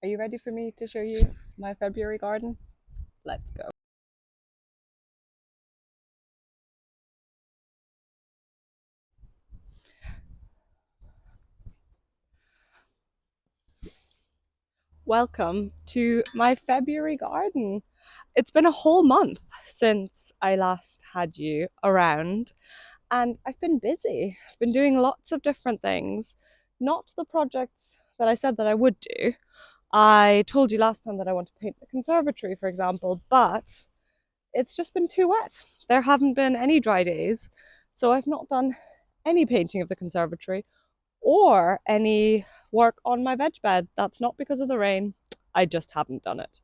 Are you ready for me to show you my February garden? Let's go. Welcome to my February garden. It's been a whole month since I last had you around, and I've been busy. I've been doing lots of different things, not the projects that I said that I would do. I told you last time that I want to paint the conservatory, for example, but it's just been too wet. There haven't been any dry days, so I've not done any painting of the conservatory or any work on my veg bed. That's not because of the rain. I just haven't done it.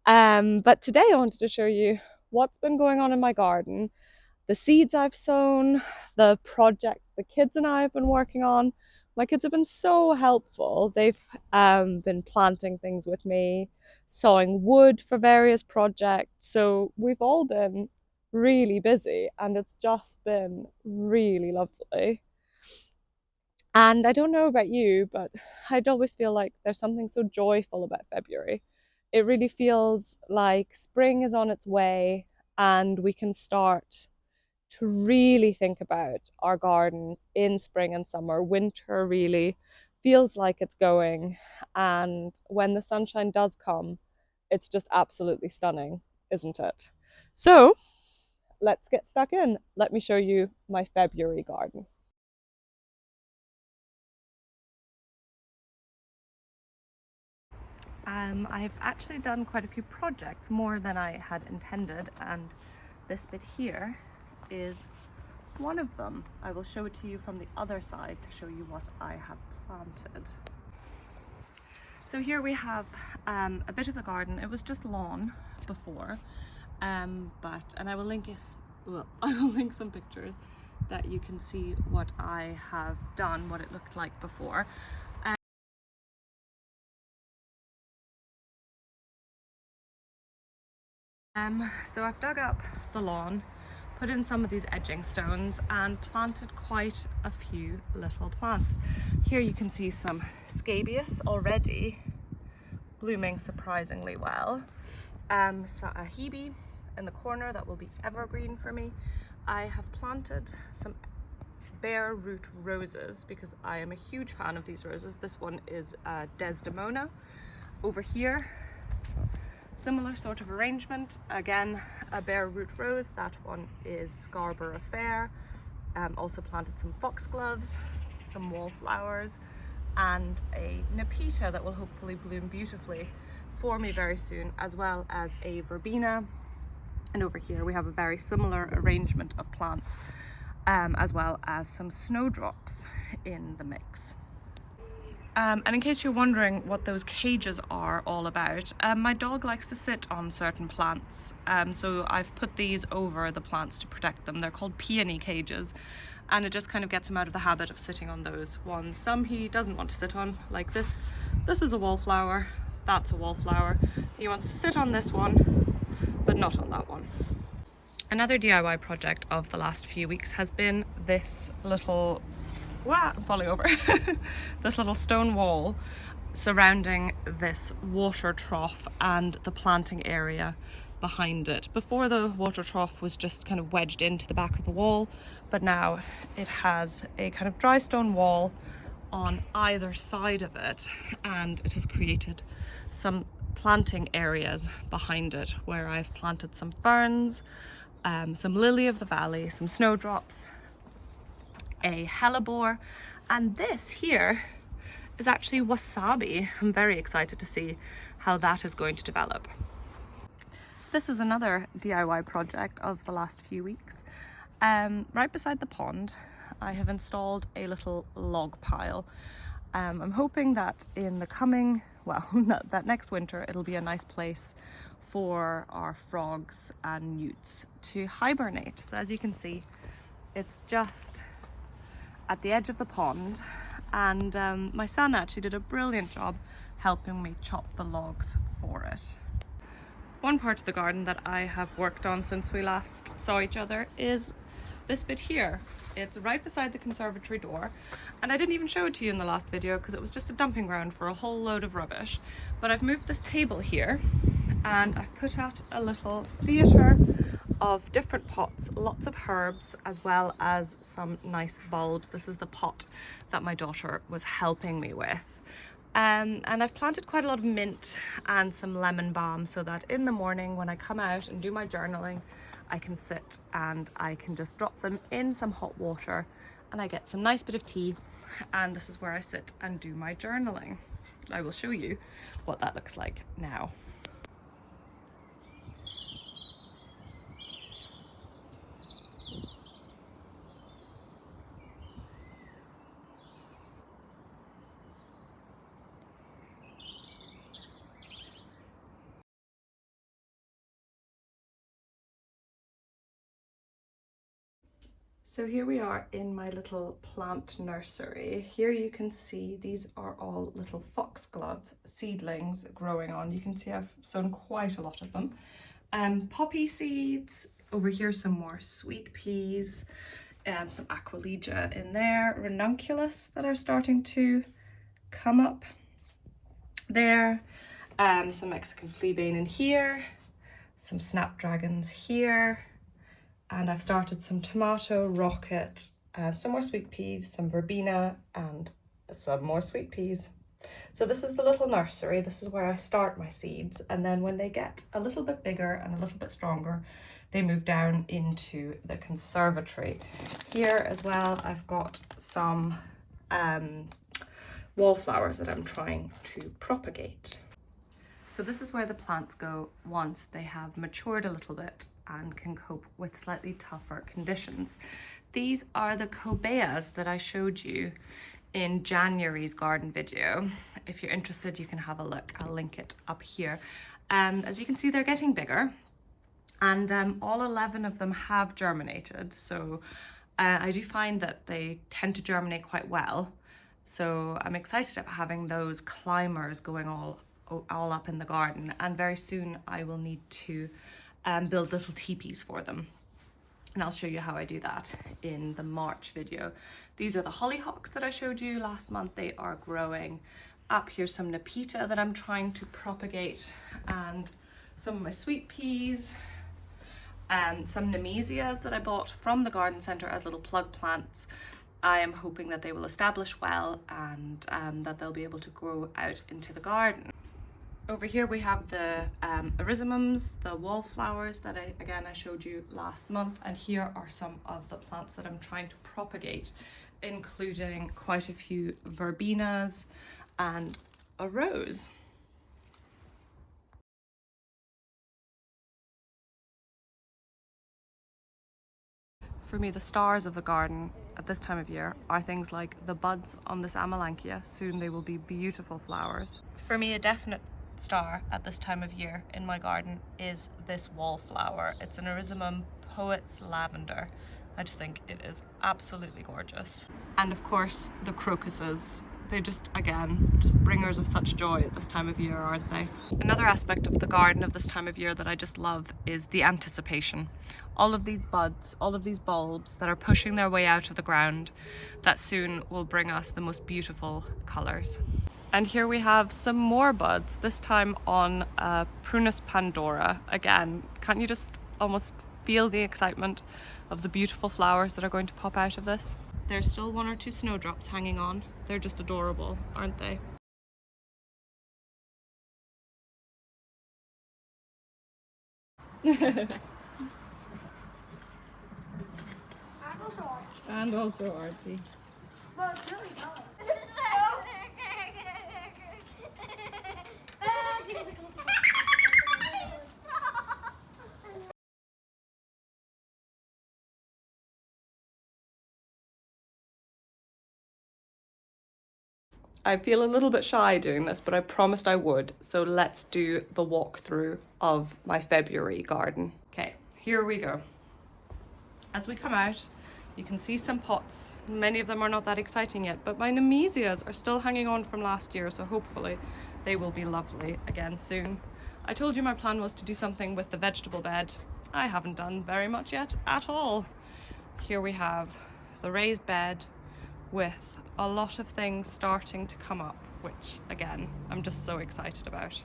But today I wanted to show you what's been going on in my garden, the seeds I've sown, the projects the kids and I have been working on. My kids have been so helpful. They've been planting things with me, sawing wood for various projects. So we've all been really busy and it's just been really lovely. And I don't know about you, but I'd always feel like there's something so joyful about February. It really feels like spring is on its way and we can start to really think about our garden in spring and summer. Winter really feels like it's going. And when the sunshine does come, it's just absolutely stunning, isn't it? So let's get stuck in. Let me show you my February garden. I've actually done quite a few projects, more than I had intended, and this bit here is one of them. I will show it to you from the other side to show you what I have planted. So here we have a bit of the garden. It was just lawn before, and I will link it. Well, I will link some pictures that you can see what I have done, what it looked like before. So I've dug up the lawn, put in some of these edging stones and planted quite a few little plants. Here you can see some scabious already blooming surprisingly well. So a hebe in the corner that will be evergreen for me. I have planted some bare root roses because I am a huge fan of these roses. This one is Desdemona. Over here, similar sort of arrangement, again a bare root rose. That one is Scarborough Fair. Also planted some foxgloves, some wallflowers, and a nepeta that will hopefully bloom beautifully for me very soon, as well as a verbena. And over here we have a very similar arrangement of plants, as well as some snowdrops in the mix. And in case you're wondering what those cages are all about, my dog likes to sit on certain plants, so I've put these over the plants to protect them. They're called peony cages, and it just kind of gets him out of the habit of sitting on those ones. Some he doesn't want to sit on, like this. This is a wallflower, that's a wallflower. He wants to sit on this one, but not on that one. Another DIY project of the last few weeks has been this little, I'm falling over, this little stone wall surrounding this water trough and the planting area behind it. Before, the water trough was just kind of wedged into the back of the wall, but now it has a kind of dry stone wall on either side of it, and it has created some planting areas behind it where I've planted some ferns, some lily of the valley, some snowdrops, a hellebore, and this here is actually wasabi. I'm very excited to see how that is going to develop. This is another DIY project of the last few weeks. Right beside the pond, I have installed a little log pile. I'm hoping that in the coming, that next winter, it'll be a nice place for our frogs and newts to hibernate. So as you can see, it's just at the edge of the pond, and my son actually did a brilliant job helping me chop the logs for it. One part of the garden that I have worked on since we last saw each other is this bit here. It's right beside the conservatory door, and I didn't even show it to you in the last video because it was just a dumping ground for a whole load of rubbish. But I've moved this table here and I've put out a little theatre of different pots, lots of herbs, as well as some nice bulbs. This is the pot that my daughter was helping me with. And I've planted quite a lot of mint and some lemon balm so that in the morning when I come out and do my journaling, I can sit and I can just drop them in some hot water and I get some nice bit of tea, and this is where I sit and do my journaling. I will show you what that looks like now. So here we are in my little plant nursery. Here you can see these are all little foxglove seedlings growing on. You can see I've sown quite a lot of them. Poppy seeds, over here some more sweet peas, some aquilegia in there, ranunculus that are starting to come up there, some Mexican fleabane in here, some snapdragons here, and I've started some tomato, rocket, some more sweet peas, some verbena, and some more sweet peas. So this is the little nursery. This is where I start my seeds, and then when they get a little bit bigger and a little bit stronger, they move down into the conservatory. Here as well, I've got some wallflowers that I'm trying to propagate. So this is where the plants go once they have matured a little bit and can cope with slightly tougher conditions. These are the cobaeas that I showed you in January's garden video. If you're interested, you can have a look. I'll link it up here. As you can see, they're getting bigger, and all 11 of them have germinated. So I do find that they tend to germinate quite well. So I'm excited about having those climbers going all up in the garden, and very soon I will need to build little teepees for them, and I'll show you how I do that in the March video. These are the hollyhocks that I showed you last month. They are growing up. Here's some nepeta that I'm trying to propagate, and some of my sweet peas, and some nemesias that I bought from the garden centre as little plug plants. I am hoping that they will establish well and that they'll be able to grow out into the garden. Over here we have the erysimums, the wallflowers that I showed you last month, and here are some of the plants that I'm trying to propagate, including quite a few verbenas and a rose. For me, the stars of the garden at this time of year are things like the buds on this amelanchier. Soon they will be beautiful flowers. For me, a definite star at this time of year in my garden is this wallflower. It's an erysimum poet's lavender. I just think it is absolutely gorgeous. And of course the crocuses. They just, again, just bringers of such joy at this time of year, aren't they? Another aspect of the garden of this time of year that I just love is the anticipation. All of these buds, all of these bulbs that are pushing their way out of the ground that soon will bring us the most beautiful colours. And here we have some more buds, this time on Prunus pandora. Again, can't you just almost feel the excitement of the beautiful flowers that are going to pop out of this? There's still one or two snowdrops hanging on. They're just adorable, aren't they? And also Archie. Well, it's really not. I feel a little bit shy doing this, but I promised I would. So let's do the walkthrough of my February garden. Okay, here we go. As we come out, you can see some pots. Many of them are not that exciting yet, but my nemesias are still hanging on from last year, so hopefully they will be lovely again soon. I told you my plan was to do something with the vegetable bed. I haven't done very much yet at all. here we have the raised bed with a lot of things starting to come up, which again, I'm just so excited about.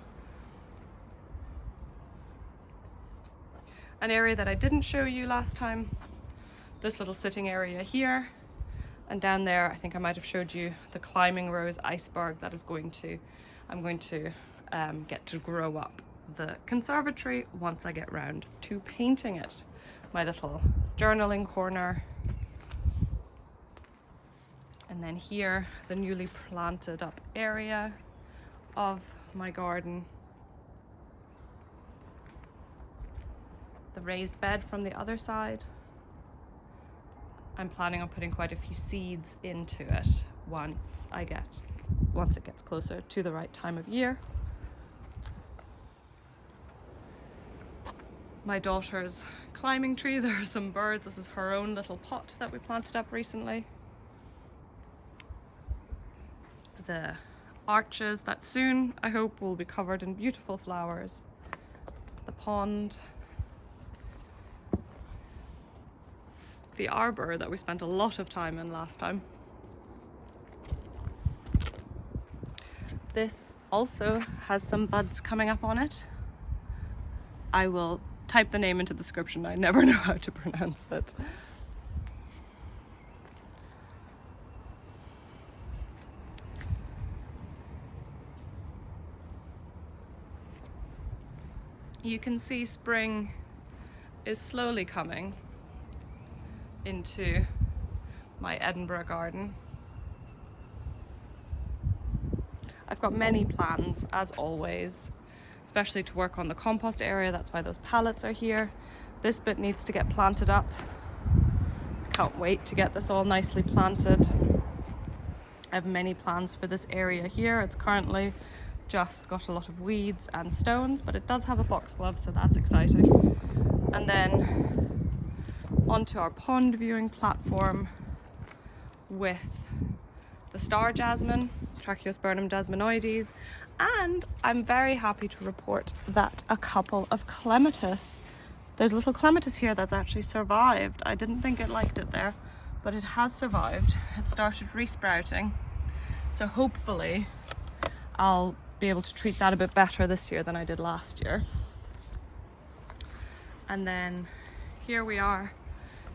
An area that I didn't show you last time, this little sitting area here, and down there I think I might have showed you the climbing rose iceberg that is I'm going to get to grow up the conservatory once I get round to painting it. My little journaling corner, and then here the newly planted up area of my garden. The raised bed from the other side. I'm planning on putting quite a few seeds into it once it gets closer to the right time of year. My daughter's climbing tree, there are some birds. This is her own little pot that we planted up recently. The arches that soon, I hope, will be covered in beautiful flowers. The pond. The arbor that we spent a lot of time in last time. This also has some buds coming up on it. I will type the name into the description. I never know how to pronounce it. You can see spring is slowly coming into my Edinburgh garden. I've got many plans, as always, especially to work on the compost area. That's why those pallets are here. This bit needs to get planted up. Can't wait to get this all nicely planted. I have many plans for this area here. It's currently just got a lot of weeds and stones, but it does have a foxglove, so that's exciting. And then onto our pond viewing platform with the star jasmine, Tracheospermum jasminoides, and I'm very happy to report that a couple of clematis. There's a little clematis here that's actually survived. I didn't think it liked it there, but it has survived. It started resprouting, so hopefully I'll be able to treat that a bit better this year than I did last year. And then here we are,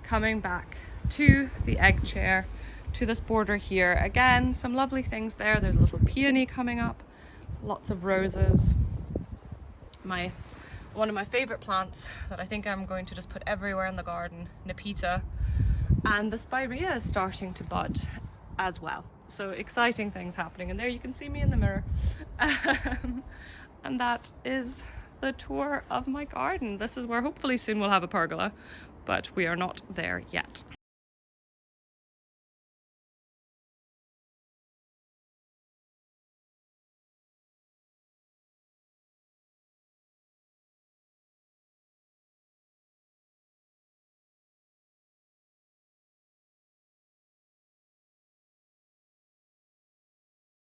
coming back to the egg chair, to this border here. Again, some lovely things there. There's a little peony coming up, lots of roses. One of my favorite plants that I think I'm going to just put everywhere in the garden, Nepeta, and the spirea is starting to bud as well. So exciting things happening. And there you can see me in the mirror. And that is the tour of my garden. This is where hopefully soon we'll have a pergola, but we are not there yet.